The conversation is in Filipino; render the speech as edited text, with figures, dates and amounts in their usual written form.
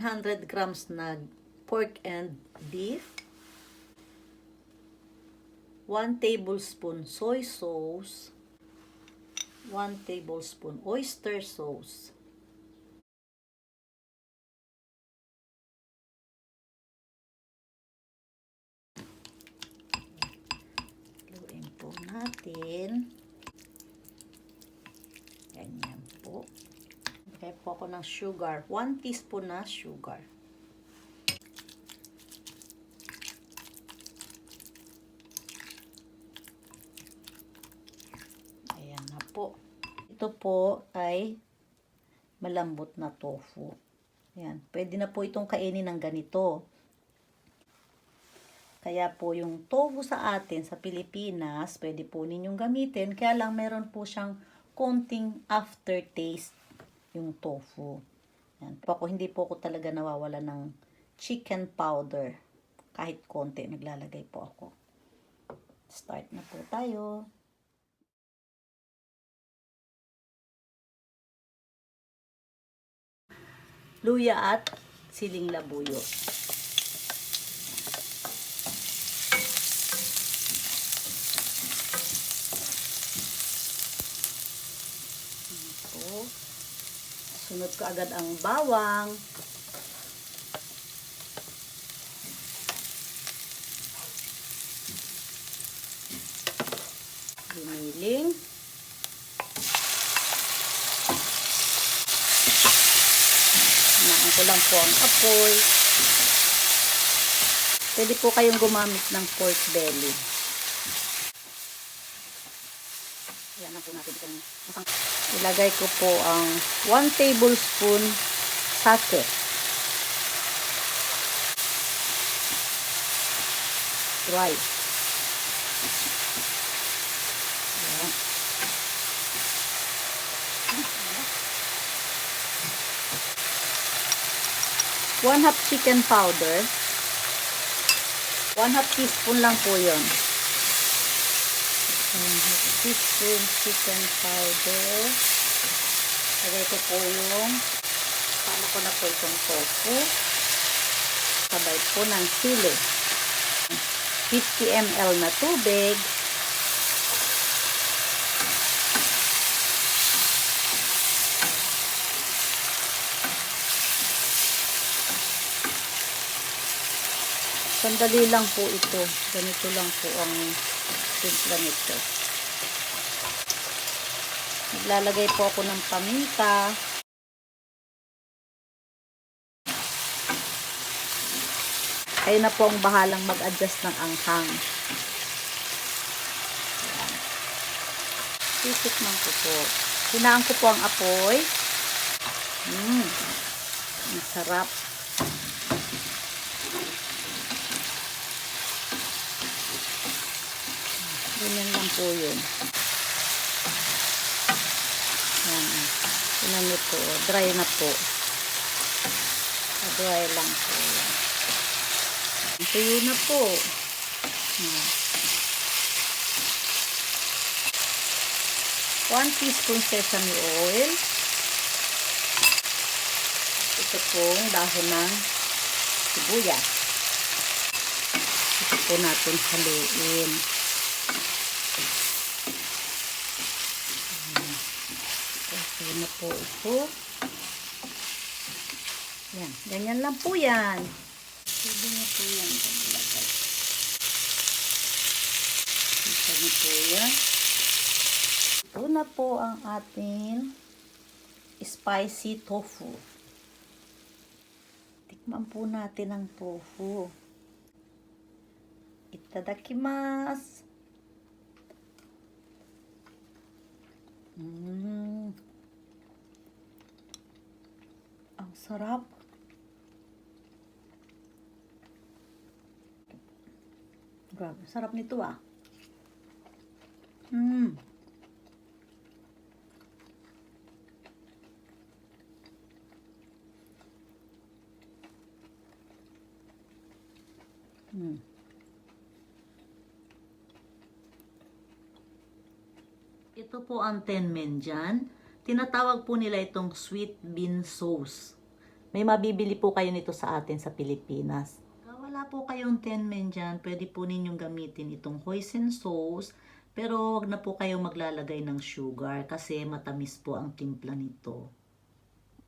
100 grams na pork and beef, 1 tablespoon soy sauce, 1 tablespoon oyster sauce, haluin po natin. Ganyan po. Kaya po ako ng sugar, 1 teaspoon na sugar. Po. Ito po ay malambot na tofu. Ayan. Pwede na po itong kainin ng ganito. Kaya po yung tofu sa atin sa Pilipinas, pwede po ninyong gamitin. Kaya lang meron po siyang konting aftertaste yung tofu. Ayan. Hindi po ako talaga nawawala ng chicken powder. Kahit konti, naglalagay po ako. Start na po tayo. Luya at siling labuyo. Ito. Sunod ko agad ang bawang. Giniling. Ko lang po ang apoy. Pwede po kayong gumamit ng pork belly. Ayan na po natin itong ilagay ko po ang 1 tablespoon sake. Dry. Ayan. 1/2 chicken powder. 1/2 teaspoon lang po yun. 1/2 teaspoon chicken powder. Lagay ko po yung pala ko na po itong tofu. Sabay po ng sili. 50 ml na tubig. Sandali lang po ito. Ganito lang po ang timpla nito. Naglalagay po ako ng paminta. Kayo na po ang bahalang mag-adjust ng anghang. Titikman ko po. Hinaan ko po ang apoy. Ang sarap. Ganyan lang po yun. Yan. Tinan nyo po. Dry na po. Dry lang po. Yan. Tuyo na po. Yan. 1 teaspoon sesame oil. Ito pong dahon ng sibuyas. Ito po natin haluin. Okay na po ito. Yan. Ganyan lang po yan. Pwede na po yan. Ganyan po yan. Ito na po ang ating spicy tofu. Tikman po natin ang tofu. Itadakimasu. Ang sarap. Grabe, sarap nito ah. Ito po ang tenmenjan. Tinatawag po nila itong sweet bean sauce. May mabibili po kayo nito sa atin sa Pilipinas. Wala po kayong tenmenjan, pwede po ninyong gamitin itong hoisin sauce. Pero wag na po kayong maglalagay ng sugar kasi matamis po ang timpla nito.